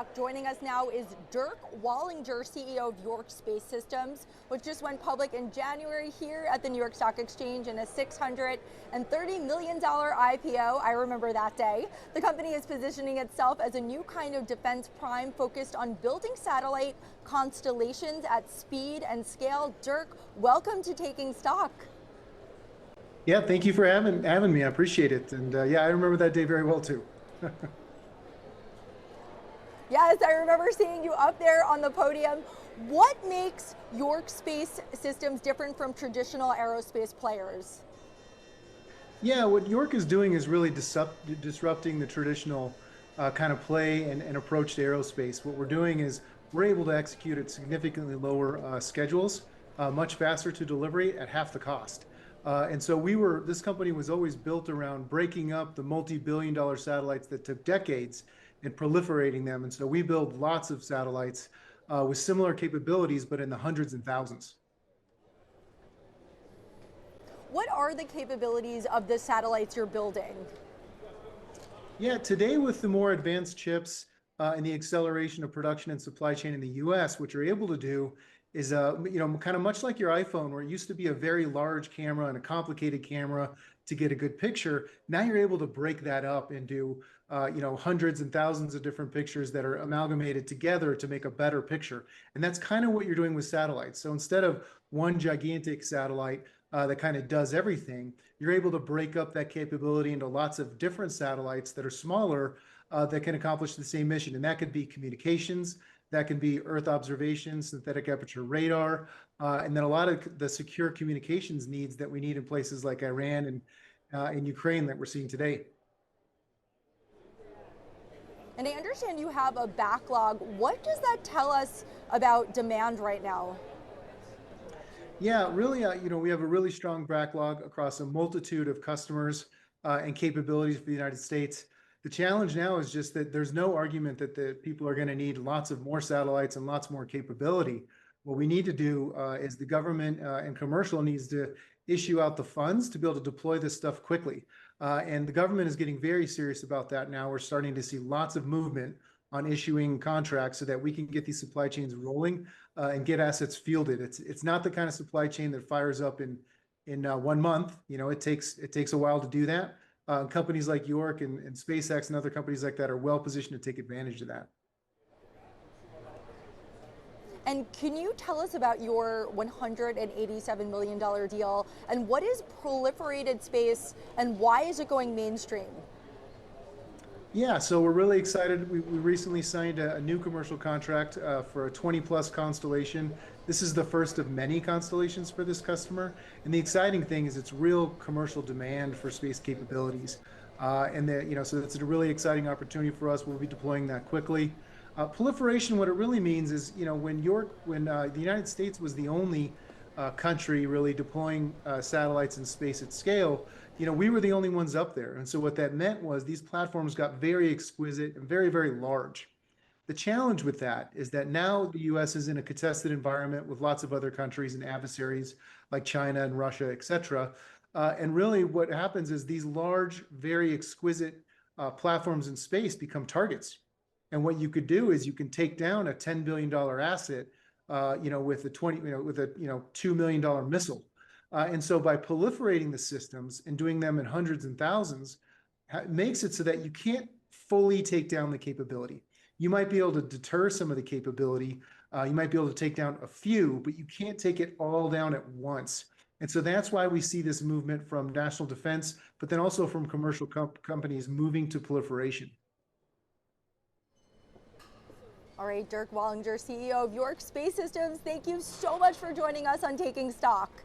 Stock. Joining us now is Dirk Wallinger, CEO of York Space Systems, which just went public in January here at the New York Stock Exchange in a $630 million IPO. I remember that day. The company is positioning itself as a new kind of defense prime focused on building satellite constellations at speed and scale. Dirk, welcome to Taking Stock. Yeah, thank you for having me. I appreciate it. And yeah, I remember that day very well too. Yes, I remember seeing you up there on the podium. What makes York Space Systems different from traditional aerospace players? Yeah, what York is doing is really disrupting the traditional kind of play and approach to aerospace. What we're doing is we're able to execute at significantly lower schedules, much faster to delivery at half the cost. And so this company was always built around breaking up the multi-billion-dollar satellites that took decades and proliferating them. And so we build lots of satellites with similar capabilities, but in the hundreds and thousands. What are the capabilities of the satellites you're building? Yeah, today with the more advanced chips and the acceleration of production and supply chain in the US, what you're able to do is, kind of much like your iPhone, where it used to be a very large camera and a complicated camera to get a good picture. Now you're able to break that up into, hundreds and thousands of different pictures that are amalgamated together to make a better picture. And that's kind of what you're doing with satellites. So instead of one gigantic satellite that kind of does everything, you're able to break up that capability into lots of different satellites that are smaller that can accomplish the same mission. And that could be communications, that can be Earth observation, synthetic aperture radar, and then a lot of the secure communications needs that we need in places like Iran and in Ukraine that we're seeing today. And I understand you have a backlog. What does that tell us about demand right now? Yeah, really, we have a really strong backlog across a multitude of customers and capabilities for the United States. The challenge now is just that there's no argument that the people are going to need lots of more satellites and lots more capability. What we need to do is the government and commercial needs to issue out the funds to be able to deploy this stuff quickly. And the government is getting very serious about that now. We're starting to see lots of movement on issuing contracts so that we can get these supply chains rolling and get assets fielded. It's not the kind of supply chain that fires up in 1 month. It takes a while to do that. Companies like York and SpaceX and other companies like that are well positioned to take advantage of that. And can you tell us about your $187 million deal, and what is proliferated space and why is it going mainstream? Yeah, so we're really excited. We recently signed a new commercial contract for a 20+ constellation. This is the first of many constellations for this customer. And the exciting thing is it's real commercial demand for space capabilities. So it's a really exciting opportunity for us. We'll be deploying that quickly. Proliferation, what it really means is, when the United States was the only country really deploying satellites in space at scale, we were the only ones up there. And so what that meant was these platforms got very exquisite and very, very large. The challenge with that is that now the US is in a contested environment with lots of other countries and adversaries like China and Russia, et cetera. And really what happens is these large, very exquisite platforms in space become targets. And what you could do is you can take down a $10 billion asset, with a $2 million missile. And so by proliferating the systems and doing them in hundreds and thousands, it makes it so that you can't fully take down the capability. You might be able to deter some of the capability. You might be able to take down a few, but you can't take it all down at once. And so that's why we see this movement from national defense, but then also from commercial companies moving to proliferation. All right, Dirk Wallinger, CEO of York Space Systems, thank you so much for joining us on Taking Stock.